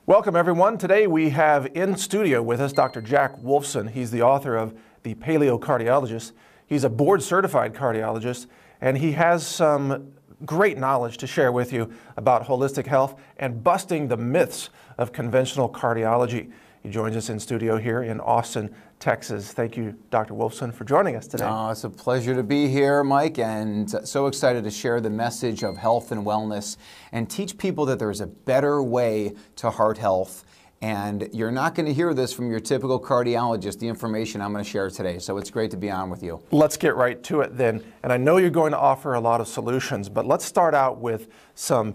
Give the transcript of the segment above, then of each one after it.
Welcome, everyone. Today we have in studio with us Dr. Jack Wolfson. He's the author of The Cardiologist. He's a board-certified cardiologist, and he has some great knowledge to share with you about holistic health and busting the myths of conventional cardiology. He joins us in studio here in Austin, Texas. Thank you, Dr. Wolfson, for joining us today. Oh, it's a pleasure to be here, Mike, and so excited to share the message of health and wellness and teach people that there's a better way to heart health. And you're not going to hear this from your typical cardiologist, the information I'm going to share today. So it's great to be on with you. Let's get right to it then. And I know you're going to offer a lot of solutions, but let's start out with some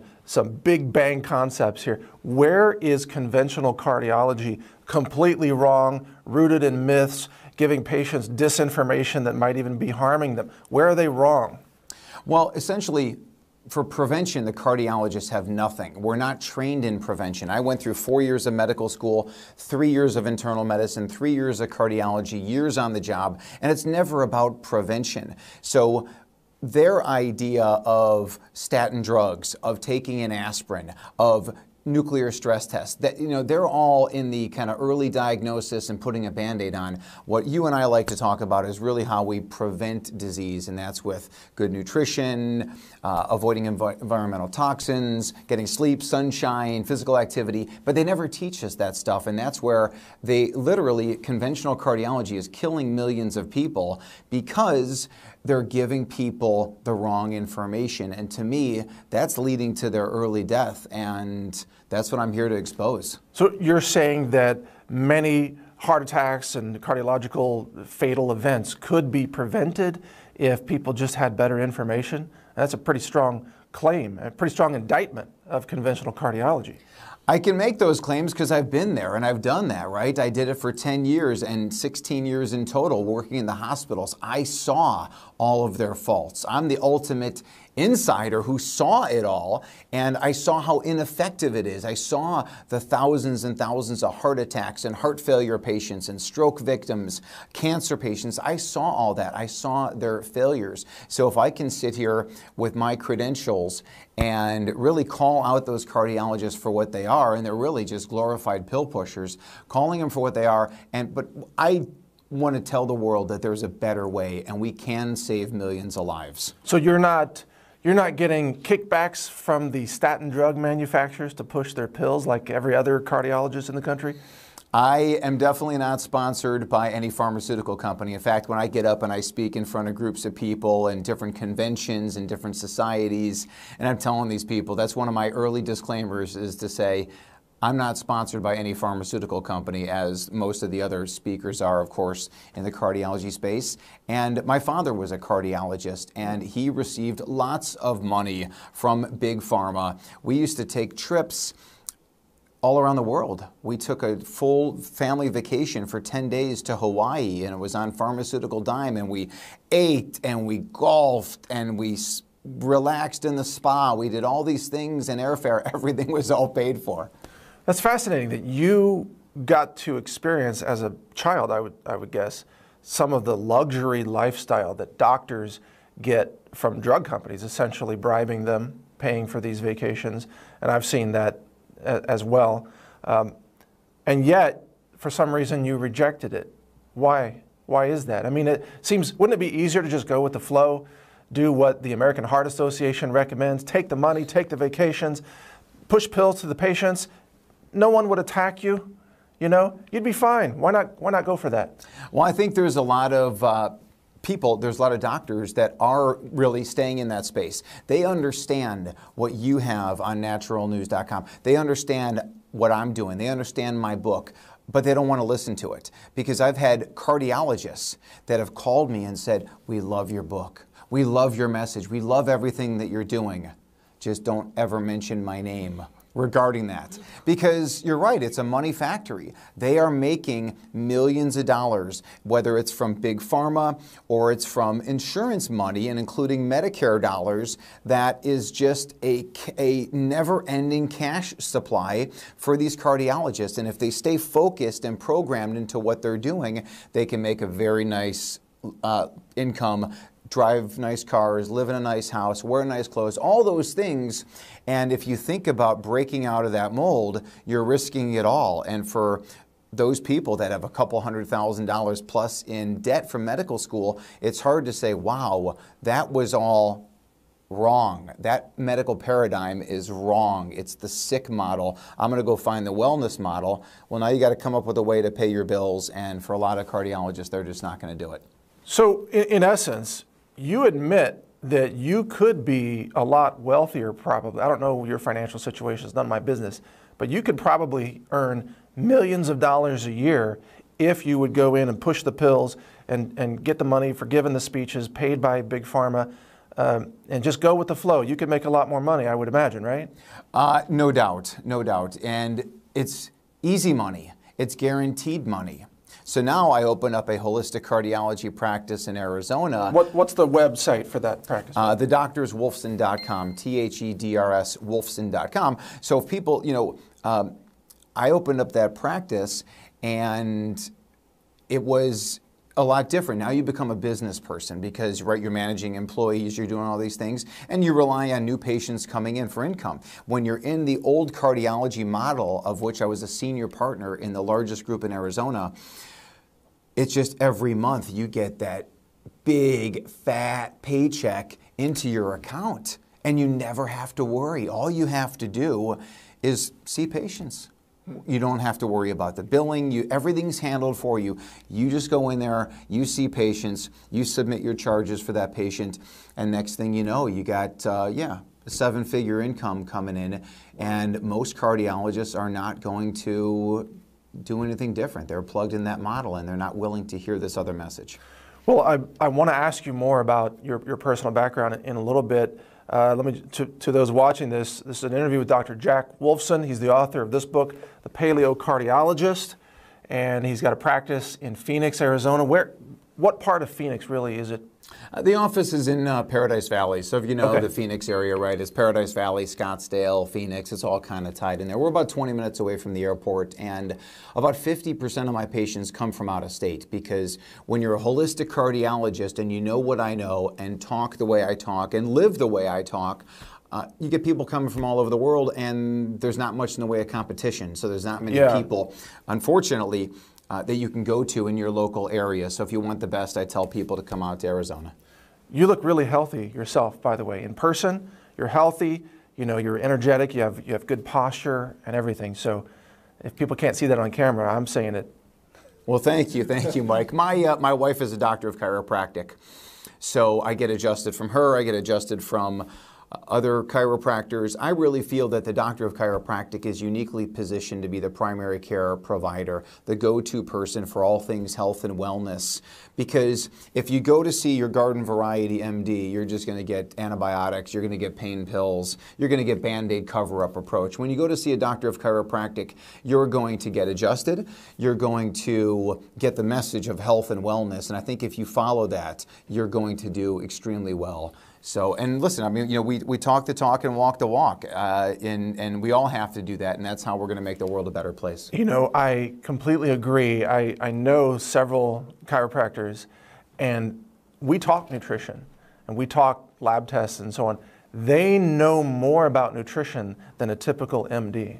big bang concepts here. Where is conventional cardiology completely wrong, rooted in myths, giving patients disinformation that might even be harming them? Where are they wrong? Well, essentially, for prevention, the cardiologists have nothing. We're not trained in prevention. I went through 4 years of medical school, 3 years of internal medicine, 3 years of cardiology, years on the job, and it's never about prevention. So their idea of statin drugs, of taking an aspirin, of nuclear stress tests, that, they're all in the kind of early diagnosis and putting a Band-Aid on. What you and I like to talk about is really how we prevent disease, and that's with good nutrition, avoiding environmental toxins, getting sleep, sunshine, physical activity, but they never teach us that stuff, and that's where conventional cardiology is killing millions of people because they're giving people the wrong information, and to me, that's leading to their early death, and that's what I'm here to expose. So you're saying that many heart attacks and cardiological fatal events could be prevented if people just had better information? That's a pretty strong claim, a pretty strong indictment of conventional cardiology. I can make those claims because I've been there and I've done that, right? I did it for 10 years and 16 years in total working in the hospitals. I saw all of their faults. I'm the ultimate insider who saw it all, and I saw how ineffective it is. I saw the thousands and thousands of heart attacks and heart failure patients and stroke victims, cancer patients. I saw all that. I saw their failures. So if I can sit here with my credentials and really call out those cardiologists for what they are, and they're really just glorified pill pushers, calling them for what they are, but I want to tell the world that there's a better way and we can save millions of lives. So you're not getting kickbacks from the statin drug manufacturers to push their pills like every other cardiologist in the country? I am definitely not sponsored by any pharmaceutical company. In fact, when I get up and I speak in front of groups of people and different conventions and different societies, and I'm telling these people, that's one of my early disclaimers, is to say, I'm not sponsored by any pharmaceutical company, as most of the other speakers are, of course, in the cardiology space. And my father was a cardiologist, and he received lots of money from Big Pharma. We used to take trips all around the world. We took a full family vacation for 10 days to Hawaii, and it was on pharmaceutical dime, and we ate, and we golfed, and we relaxed in the spa. We did all these things, and airfare, everything was all paid for. That's fascinating that you got to experience as a child, I would guess, some of the luxury lifestyle that doctors get from drug companies, essentially bribing them, paying for these vacations, and I've seen that as well. And yet, for some reason, you rejected it. Why? Why is that? I mean, wouldn't it be easier to just go with the flow, do what the American Heart Association recommends, take the money, take the vacations, push pills to the patients? No one would attack you, you'd be fine. Why not go for that? Well, I think there's a lot of there's a lot of doctors that are really staying in that space. They understand what you have on naturalnews.com. They understand what I'm doing. They understand my book, but they don't want to listen to it, because I've had cardiologists that have called me and said, we love your book. We love your message. We love everything that you're doing. Just don't ever mention my name regarding that. Because you're right, it's a money factory. They are making millions of dollars, whether it's from Big Pharma or it's from insurance money, and including Medicare dollars, that is just a never-ending cash supply for these cardiologists. And if they stay focused and programmed into what they're doing, they can make a very nice income drive nice cars, live in a nice house, wear nice clothes, all those things. And if you think about breaking out of that mold, you're risking it all. And for those people that have a couple $100,000 plus in debt from medical school, it's hard to say, wow, that was all wrong. That medical paradigm is wrong. It's the sick model. I'm going to go find the wellness model. Well, now you got to come up with a way to pay your bills. And for a lot of cardiologists, they're just not going to do it. So in essence, you admit that you could be a lot wealthier probably. I don't know your financial situation, it's none of my business, but you could probably earn millions of dollars a year if you would go in and push the pills and get the money for giving the speeches paid by Big Pharma. And just go with the flow. You could make a lot more money, I would imagine, right? No doubt, no doubt. And it's easy money. It's guaranteed money. So now I open up a holistic cardiology practice in Arizona. What's the website for that practice? Thedoctorswolfson.com, THEDRS Wolfson.com. So if people, I opened up that practice and it was a lot different. Now you become a business person because, right, you're managing employees, you're doing all these things, and you rely on new patients coming in for income. When you're in the old cardiology model, of which I was a senior partner in the largest group in Arizona, it's just every month you get that big, fat paycheck into your account, and you never have to worry. All you have to do is see patients. You don't have to worry about the billing. Everything's handled for you. You just go in there, you see patients, you submit your charges for that patient, and next thing you know, you got, a seven-figure income coming in, and most cardiologists are not going to do anything different. They're plugged in that model, and they're not willing to hear this other message. Well, I want to ask you more about your personal background in a little bit. To those watching this is an interview with Dr. Jack Wolfson. He's the author of this book, The Paleo Cardiologist, and he's got a practice in Phoenix, Arizona. What part of Phoenix really is it? The office is in Paradise Valley. So if you know the Phoenix area, right, it's Paradise Valley, Scottsdale, Phoenix. It's all kind of tied in there. We're about 20 minutes away from the airport, and about 50% of my patients come from out of state, because when you're a holistic cardiologist and you know what I know and talk the way I talk and live the way I talk, you get people coming from all over the world, and there's not much in the way of competition. So there's not many people, unfortunately, that you can go to in your local area. So if you want the best, I tell people to come out to Arizona. You look really healthy yourself, by the way. In person, you're healthy, you're energetic, you have good posture and everything. So if people can't see that on camera, I'm saying it. Well, thank you, Mike. My wife is a doctor of chiropractic. So I get adjusted from her, I get adjusted from other chiropractors. I really feel that the doctor of chiropractic is uniquely positioned to be the primary care provider, the go-to person for all things health and wellness. Because if you go to see your garden variety MD, you're just going to get antibiotics, you're going to get pain pills, you're going to get Band-Aid cover-up approach. When you go to see a doctor of chiropractic, you're going to get adjusted, you're going to get the message of health and wellness, and I think if you follow that, you're going to do extremely well. So, and listen, I mean, we talk the talk and walk the walk, and we all have to do that, and that's how we're going to make the world a better place. I completely agree. I know several chiropractors, and we talk nutrition, and we talk lab tests and so on. They know more about nutrition than a typical MD.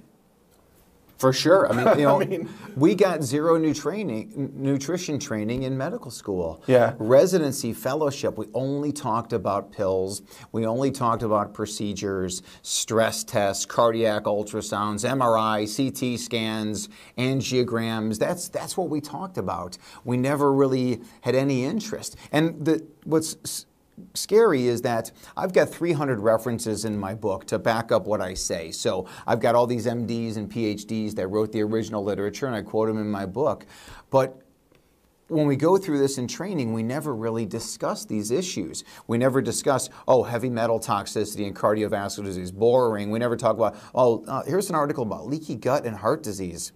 For sure. I mean, we got zero nutrition training in medical school. Yeah. Residency, fellowship, we only talked about pills. We only talked about procedures, stress tests, cardiac ultrasounds, MRI, CT scans, angiograms. That's what we talked about. We never really had any interest. And what's scary is that I've got 300 references in my book to back up what I say. So I've got all these MDs and PhDs that wrote the original literature, and I quote them in my book. But when we go through this in training, we never really discuss these issues. We never discuss, heavy metal toxicity and cardiovascular disease, boring. We never talk about, here's an article about leaky gut and heart disease.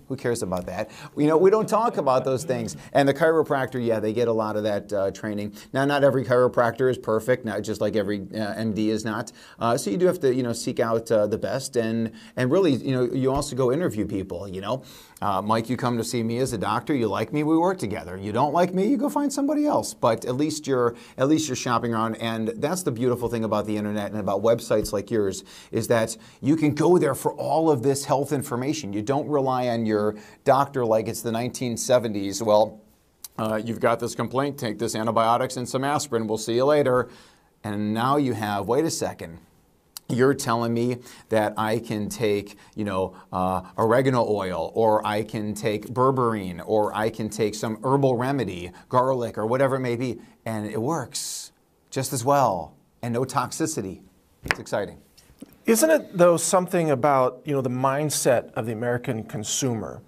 Who cares about that? We don't talk about those things. And the chiropractor, they get a lot of that training. Now, not every chiropractor is perfect, not just like every MD is not. So you do have to, seek out the best, and really, you also go interview people. Mike, you come to see me as a doctor. You like me, we work together. You don't like me, you go find somebody else. But at least you're shopping around, and that's the beautiful thing about the internet and about websites like yours, is that you can go there for all of this health information. You don't rely on your doctor like it's the 1970s. Well, you've got this complaint, take this antibiotics and some aspirin, we'll see you later. And now you have, wait a second, you're telling me that I can take, oregano oil, or I can take berberine, or I can take some herbal remedy, garlic, or whatever it may be, and it works just as well, and no toxicity. It's exciting. Isn't it, though, something about, the mindset of the American consumer?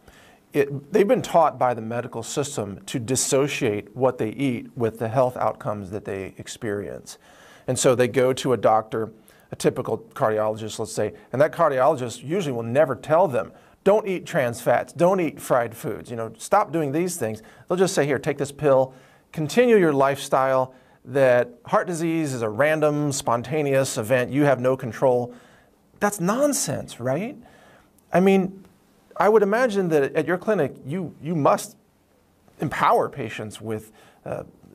They've been taught by the medical system to dissociate what they eat with the health outcomes that they experience. And so they go to a doctor, a typical cardiologist, let's say, and that cardiologist usually will never tell them, don't eat trans fats, don't eat fried foods, stop doing these things. They'll just say, here, take this pill, continue your lifestyle, that heart disease is a random, spontaneous event, you have no control. That's nonsense, right? I mean, I would imagine that at your clinic, you must empower patients with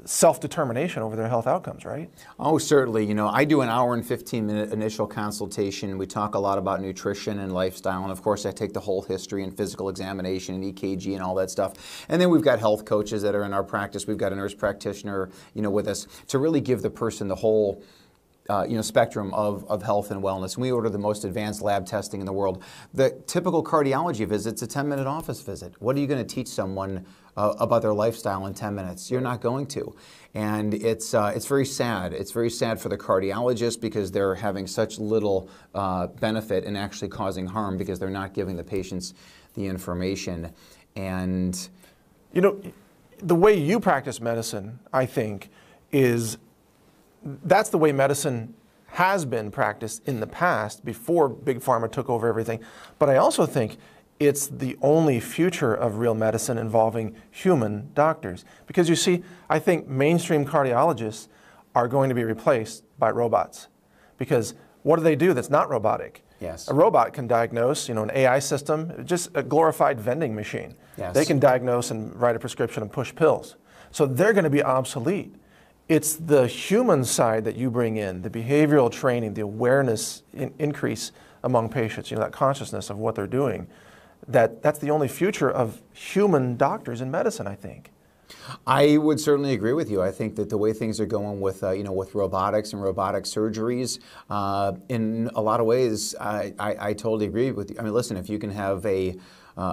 self-determination over their health outcomes, right? Oh, certainly. I do an hour and 15-minute initial consultation. We talk a lot about nutrition and lifestyle, and of course I take the whole history and physical examination and EKG and all that stuff. And then we've got health coaches that are in our practice. We've got a nurse practitioner, with us to really give the person the whole spectrum of health and wellness. We order the most advanced lab testing in the world. The typical cardiology visit's a 10-minute office visit. What are you going to teach someone about their lifestyle in 10 minutes? You're not going to. And it's very sad. It's very sad for the cardiologist because they're having such little benefit and actually causing harm because they're not giving the patients the information. And the way you practice medicine, I think, is that's the way medicine has been practiced in the past before Big Pharma took over everything. But I also think it's the only future of real medicine involving human doctors. Because you see, I think mainstream cardiologists are going to be replaced by robots. Because what do they do that's not robotic? Yes. A robot can diagnose, an AI system, just a glorified vending machine. Yes. They can diagnose and write a prescription and push pills. So they're going to be obsolete. It's the human side that you bring in, the behavioral training, the awareness increase among patients, that consciousness of what they're doing. That's the only future of human doctors in medicine, I think. I would certainly agree with you. I think that the way things are going with, with robotics and robotic surgeries, in a lot of ways, I totally agree with you. I mean, listen, if you can have a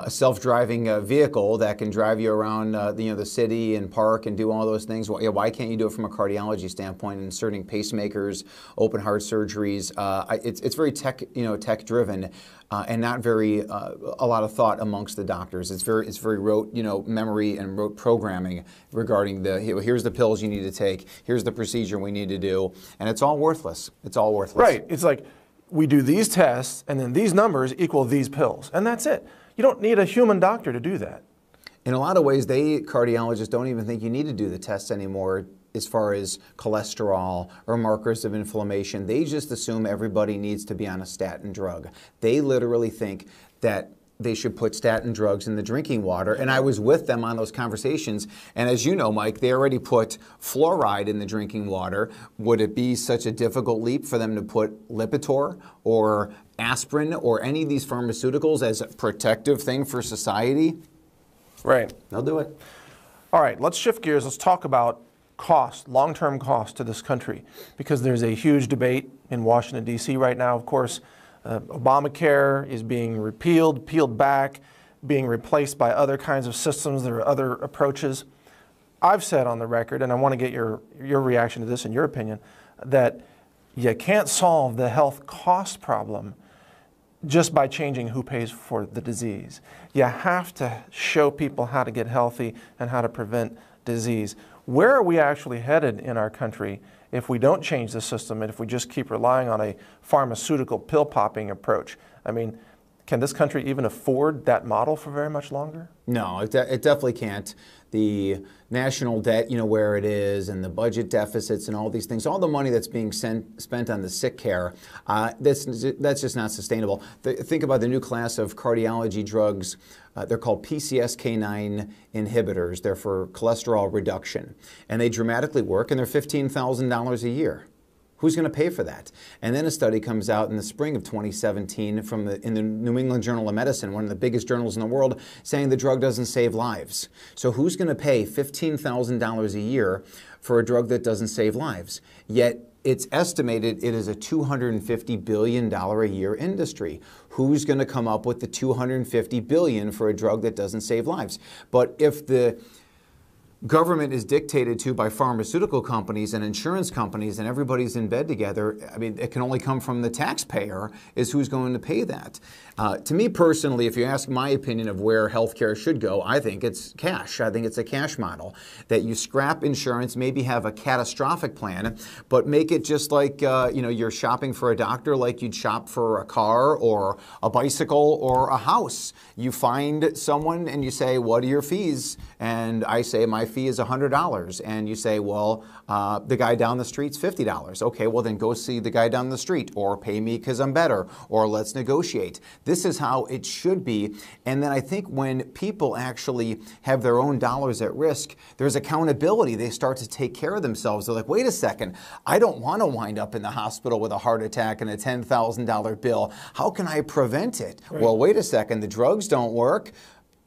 self-driving vehicle that can drive you around the city and park and do all those things, why can't you do it from a cardiology standpoint, inserting pacemakers, open heart surgeries? It's very tech driven and not very a lot of thought amongst the doctors. It's very rote memory and rote programming regarding here's the pills you need to take, here's the procedure we need to do, and it's all worthless. It's all worthless. Right. It's like we do these tests and then these numbers equal these pills, and that's it. You don't need a human doctor to do that. In a lot of ways, cardiologists don't even think you need to do the tests anymore as far as cholesterol or markers of inflammation. They just assume everybody needs to be on a statin drug. They literally think that they should put statin drugs in the drinking water. And I was with them on those conversations. And as you know, Mike, they already put fluoride in the drinking water. Would it be such a difficult leap for them to put Lipitor or aspirin or any of these pharmaceuticals as a protective thing for society? Right. They'll do it. All right, let's shift gears. Let's talk about cost, long-term cost to this country, because there's a huge debate in Washington, D.C. right now, of course. Obamacare is being repealed, peeled back, being replaced by other kinds of systems. There are other approaches. I've said on the record, and I want to get your reaction to this and your opinion, that you can't solve the health cost problem just by changing who pays for the disease. You have to show people how to get healthy and how to prevent disease. Where are we actually headed in our country if we don't change the system and if we just keep relying on a pharmaceutical pill-popping approach? I mean, can this country even afford that model for very much longer? No, it definitely can't. The national debt, where it is, and the budget deficits and all these things, all the money that's being spent on the sick care, that's just not sustainable. Think about the new class of cardiology drugs. They're called PCSK9 inhibitors. They're for cholesterol reduction. And they dramatically work, and they're $15,000 a year. Who's going to pay for that? And then a study comes out in the spring of 2017 in the New England Journal of Medicine, one of the biggest journals in the world, saying the drug doesn't save lives. So who's going to pay $15,000 a year for a drug that doesn't save lives? Yet it's estimated it is a $250 billion a year industry. Who's going to come up with the $250 billion for a drug that doesn't save lives? But if the government is dictated to by pharmaceutical companies and insurance companies, and everybody's in bed together, I mean, it can only come from the taxpayer, is who's going to pay that. To me personally, if you ask my opinion of where healthcare should go, I think it's cash. I think it's a cash model, that you scrap insurance, maybe have a catastrophic plan, but make it just like you're shopping for a doctor like you'd shop for a car or a bicycle or a house. You find someone and you say, what are your fees? And I say, my fee is $100. And you say, well, the guy down the street's $50. Okay, well then go see the guy down the street, or pay me because I'm better, or let's negotiate. This is how it should be. And then I think when people actually have their own dollars at risk, there's accountability. They start to take care of themselves. They're like, wait a second, I don't want to wind up in the hospital with a heart attack and a $10,000 bill. How can I prevent it? Right. Well, wait a second, the drugs don't work.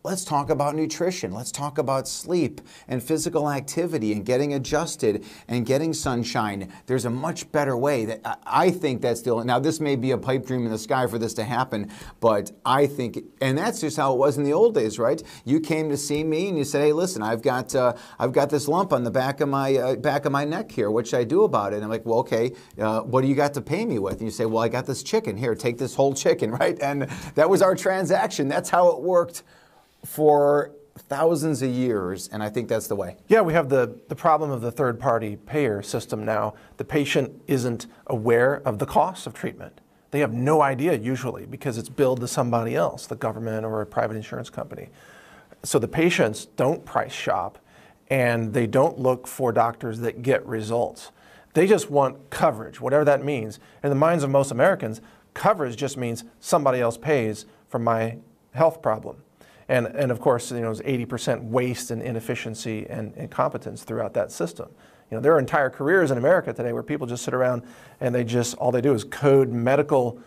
Let's talk about nutrition. Let's talk about sleep and physical activity and getting adjusted and getting sunshine. There's a much better way that I think that's still, now this may be a pipe dream in the sky for this to happen, but I think, and that's just how it was in the old days, right? You came to see me and you said, hey, listen, I've got this lump on the back of my neck here. What should I do about it? And I'm like, well, okay, what do you got to pay me with? And you say, well, I got this chicken here. Take this whole chicken, right? And that was our transaction. That's how it worked for thousands of years, and I think that's the way. Yeah, we have the problem of the third-party payer system now. The patient isn't aware of the costs of treatment. They have no idea usually because it's billed to somebody else, the government or a private insurance company. So the patients don't price shop, and they don't look for doctors that get results. They just want coverage, whatever that means. In the minds of most Americans, coverage just means somebody else pays for my health problem. And of course, there's 80% waste and inefficiency and incompetence throughout that system. There are entire careers in America today where people just sit around and all they do is code medical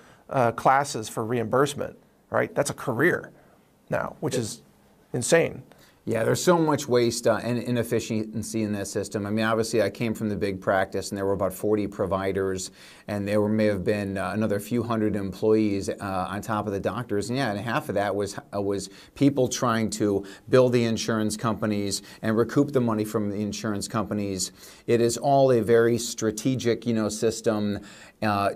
classes for reimbursement, right? That's a career now, which is insane. Yeah, there's so much waste and inefficiency in that system. I mean, obviously, I came from the big practice, and there were about 40 providers, and there may have been another few hundred employees on top of the doctors. And yeah, and half of that was people trying to bill the insurance companies and recoup the money from the insurance companies. It is all a very strategic, system.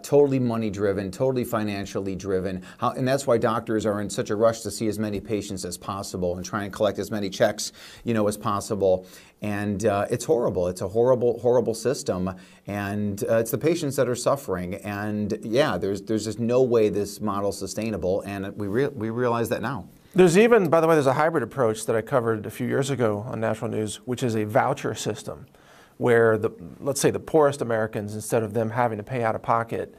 Totally money-driven, totally financially driven, and that's why doctors are in such a rush to see as many patients as possible and try and collect as many checks, as possible. And it's horrible. It's a horrible, horrible system, and it's the patients that are suffering. And yeah, there's just no way this model's sustainable, and we realize that now. There's even, by the way, there's a hybrid approach that I covered a few years ago on National News, which is a voucher system, where let's say the poorest Americans, instead of them having to pay out of pocket,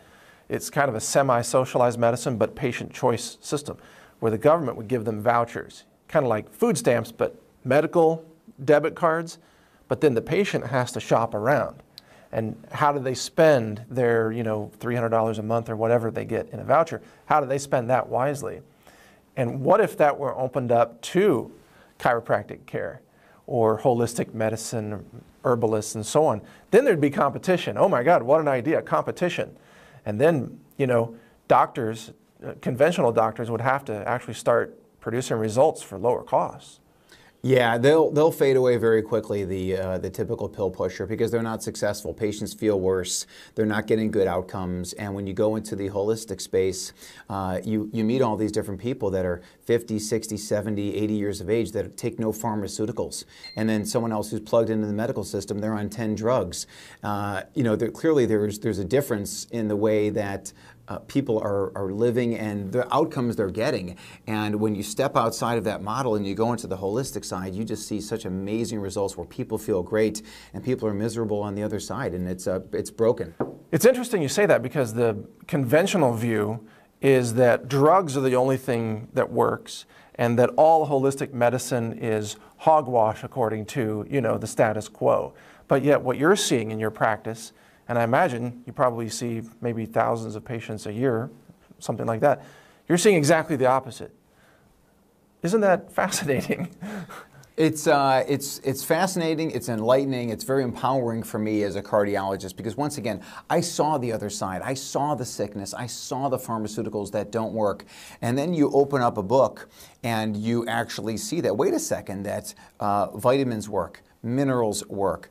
it's kind of a semi-socialized medicine but patient choice system, where the government would give them vouchers, kind of like food stamps but medical debit cards, but then the patient has to shop around. And how do they spend their $300 a month or whatever they get in a voucher? How do they spend that wisely? And what if that were opened up to chiropractic care or holistic medicine, herbalists, and so on? Then there'd be competition. Oh my God, what an idea, competition. And then, doctors, conventional doctors would have to actually start producing results for lower costs. Yeah, they'll fade away very quickly, the typical pill pusher, because they're not successful. Patients feel worse. They're not getting good outcomes. And when you go into the holistic space, you meet all these different people that are 50, 60, 70, 80 years of age that take no pharmaceuticals. And then someone else who's plugged into the medical system, they're on 10 drugs. Clearly there's a difference in the way that people are living and the outcomes they're getting. And when you step outside of that model and you go into the holistic side, you just see such amazing results where people feel great and people are miserable on the other side, and it's broken. It's interesting you say that, because the conventional view is that drugs are the only thing that works, and that all holistic medicine is hogwash according to, the status quo. But yet what you're seeing in your practice, and I imagine you probably see maybe thousands of patients a year, something like that, you're seeing exactly the opposite. Isn't that fascinating? It's fascinating, it's enlightening, it's very empowering for me as a cardiologist, because once again, I saw the other side. I saw the sickness, I saw the pharmaceuticals that don't work. And then you open up a book and you actually see that, wait a second, that vitamins work, minerals work,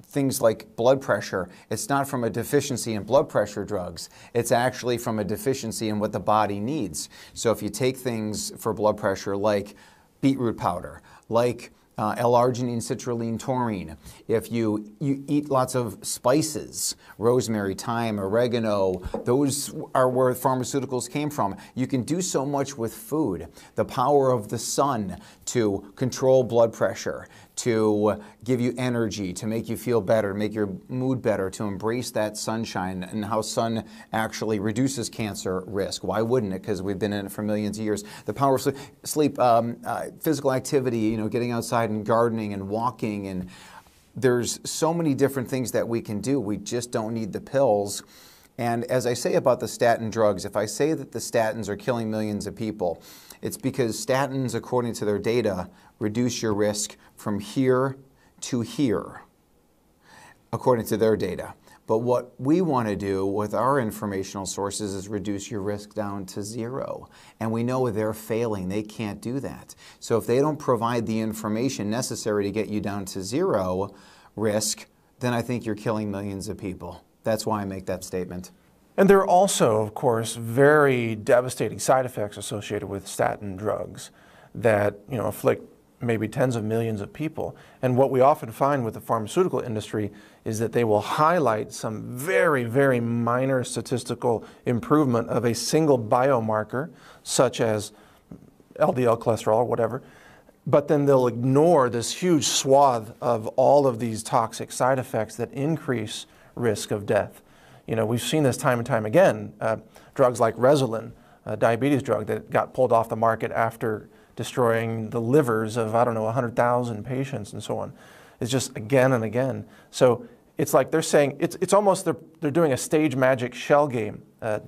things like blood pressure. It's not from a deficiency in blood pressure drugs. It's actually from a deficiency in what the body needs. So if you take things for blood pressure like beetroot powder, like L-arginine, citrulline, taurine. If you eat lots of spices, rosemary, thyme, oregano, those are where pharmaceuticals came from. You can do so much with food. The power of the sun to control blood pressure, to give you energy, to make you feel better, to make your mood better, to embrace that sunshine, and how sun actually reduces cancer risk. Why wouldn't it? Because we've been in it for millions of years. The power of sleep, physical activity, getting outside and gardening and walking, and there's so many different things that we can do. We just don't need the pills. And as I say about the statin drugs, if I say that the statins are killing millions of people, it's because statins, according to their data, reduce your risk from here to here, according to their data. But what we want to do with our informational sources is reduce your risk down to zero. And we know they're failing. They can't do that. So if they don't provide the information necessary to get you down to zero risk, then I think you're killing millions of people. That's why I make that statement. And there are also, of course, very devastating side effects associated with statin drugs that, afflict maybe tens of millions of people. And what we often find with the pharmaceutical industry is that they will highlight some very, very minor statistical improvement of a single biomarker, such as LDL cholesterol or whatever, but then they'll ignore this huge swath of all of these toxic side effects that increase risk of death. We've seen this time and time again. Drugs like Resolin, a diabetes drug that got pulled off the market after destroying the livers of, 100,000 patients and so on. It's just again and again. So it's like they're saying, it's almost they're doing a stage magic shell game,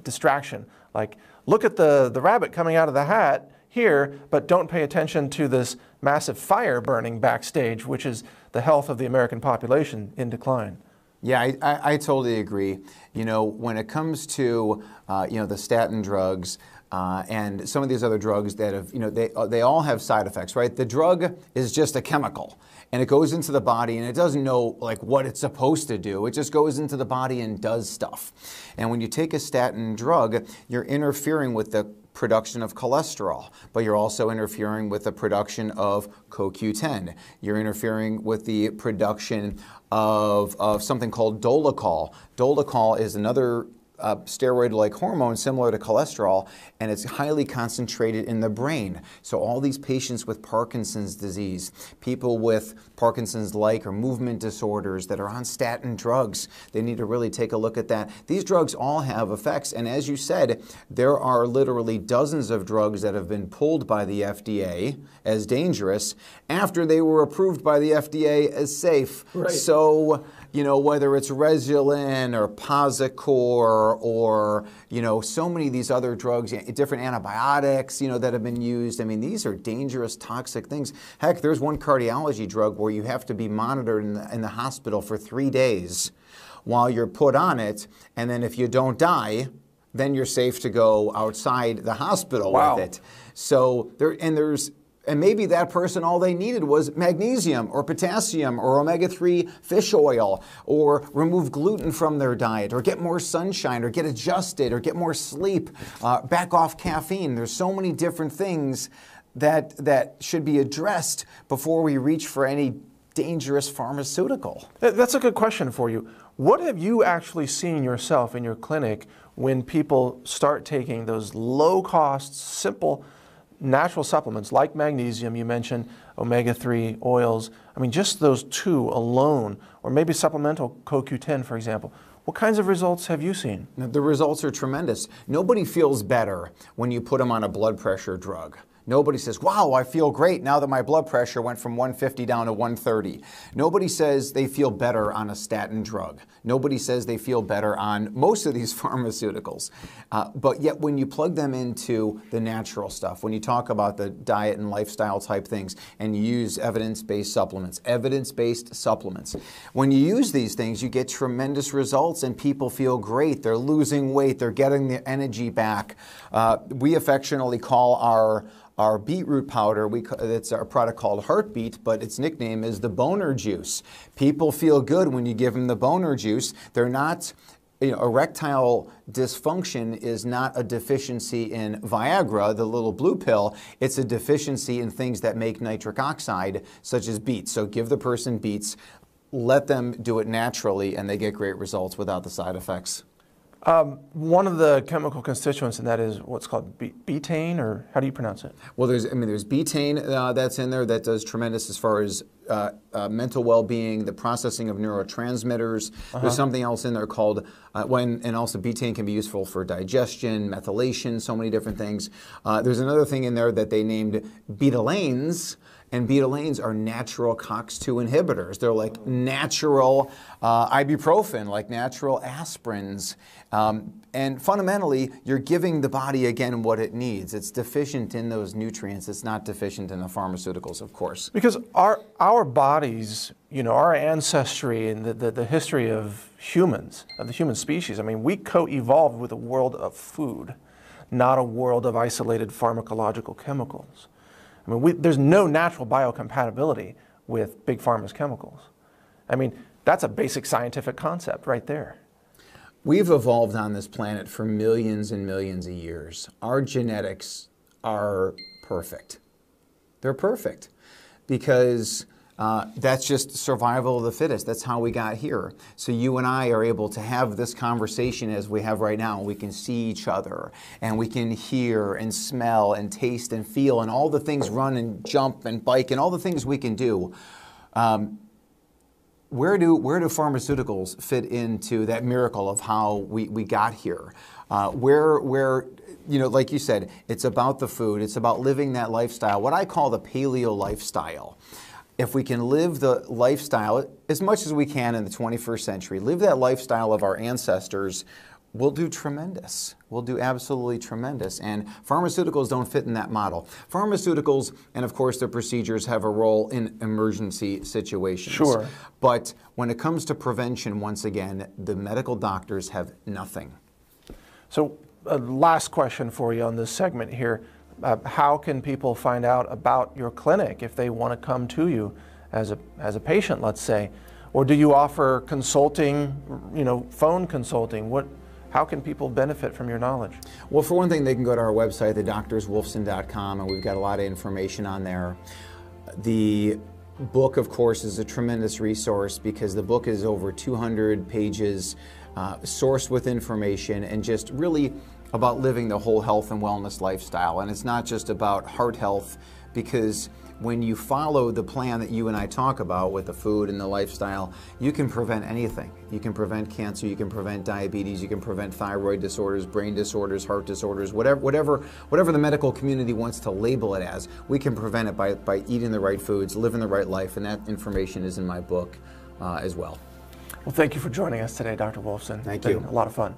distraction. Like, look at the rabbit coming out of the hat here, but don't pay attention to this massive fire burning backstage, which is the health of the American population in decline. Yeah, I totally agree. When it comes to, the statin drugs and some of these other drugs that have, they all have side effects, right? The drug is just a chemical, and it goes into the body, and it doesn't know what it's supposed to do. It just goes into the body and does stuff. And when you take a statin drug, you're interfering with the production of cholesterol, but you're also interfering with the production of CoQ10. You're interfering with the production of something called dolichol. Dolichol is another steroid-like hormone similar to cholesterol, and it's highly concentrated in the brain. So all these patients with Parkinson's disease, people with Parkinson's-like or movement disorders that are on statin drugs, they need to really take a look at that. These drugs all have effects, and as you said, there are literally dozens of drugs that have been pulled by the FDA as dangerous after they were approved by the FDA as safe. Right. So, whether it's Resolin or Posicor or, so many of these other drugs, different antibiotics, that have been used. I mean, these are dangerous, toxic things. Heck, there's one cardiology drug where you have to be monitored in the hospital for 3 days while you're put on it. And then if you don't die, then you're safe to go outside the hospital with it. So and maybe that person, all they needed was magnesium or potassium or omega-3 fish oil, or remove gluten from their diet, or get more sunshine, or get adjusted, or get more sleep, back off caffeine. There's so many different things that should be addressed before we reach for any dangerous pharmaceutical? That's a good question for you. What have you actually seen yourself in your clinic when people start taking those low-cost, simple, natural supplements like magnesium, you mentioned omega-3 oils, I mean just those two alone, or maybe supplemental CoQ10 for example. What kinds of results have you seen? The results are tremendous. Nobody feels better when you put them on a blood pressure drug. Nobody says, wow, I feel great now that my blood pressure went from 150 down to 130. Nobody says they feel better on a statin drug. Nobody says they feel better on most of these pharmaceuticals. But yet when you plug them into the natural stuff, when you talk about the diet and lifestyle type things and you use evidence-based supplements, when you use these things, you get tremendous results and people feel great. They're losing weight. They're getting their energy back. We affectionately call our beetroot powder, it's a product called Heartbeat, but its nickname is the boner juice. People feel good when you give them the boner juice. They're not, erectile dysfunction is not a deficiency in Viagra, the little blue pill. It's a deficiency in things that make nitric oxide, such as beets. So give the person beets, let them do it naturally, and they get great results without the side effects. One of the chemical constituents in that is what's called betaine, or how do you pronounce it? Well, there's betaine that's in there that does tremendous as far as mental well-being, the processing of neurotransmitters. There's something else in there called, and also betaine can be useful for digestion, methylation, so many different things. There's another thing in there that they named betalains. And betalains are natural COX-2 inhibitors. They're like natural ibuprofen, like natural aspirins. And fundamentally, you're giving the body, again, what it needs. It's deficient in those nutrients. It's not deficient in the pharmaceuticals, of course. Because our bodies, our ancestry and the history of humans, of the human species, I mean, we co-evolved with a world of food, not a world of isolated pharmacological chemicals. I mean, there's no natural biocompatibility with Big Pharma's chemicals. I mean, that's a basic scientific concept right there. We've evolved on this planet for millions and millions of years. Our genetics are perfect. They're perfect because that's just survival of the fittest. That's how we got here. So you and I are able to have this conversation as we have right now. We can see each other and we can hear and smell and taste and feel and all the things, run and jump and bike and all the things we can do. Where do pharmaceuticals fit into that miracle of how we got here? Like you said, it's about the food. It's about living that lifestyle, what I call the paleo lifestyle. If we can live the lifestyle as much as we can in the 21st century, live that lifestyle of our ancestors, we'll do tremendous. We'll do absolutely tremendous. And pharmaceuticals don't fit in that model. Pharmaceuticals and, of course, the procedures have a role in emergency situations. Sure. But when it comes to prevention, once again, the medical doctors have nothing. So, last question for you on this segment here. How can people find out about your clinic if they want to come to you as a patient, let's say? Or do you offer consulting, phone consulting? How can people benefit from your knowledge? Well, for one thing, they can go to our website, thedoctorswolfson.com, and we've got a lot of information on there. The book, of course, is a tremendous resource because the book is over 200 pages, sourced with information, and just really about living the whole health and wellness lifestyle. And it's not just about heart health, because when you follow the plan that you and I talk about with the food and the lifestyle, you can prevent anything. You can prevent cancer, you can prevent diabetes, you can prevent thyroid disorders, brain disorders, heart disorders, whatever the medical community wants to label it as, we can prevent it by eating the right foods, living the right life, and that information is in my book as well. Well, thank you for joining us today, Dr. Wolfson. Thank you. It's been a lot of fun.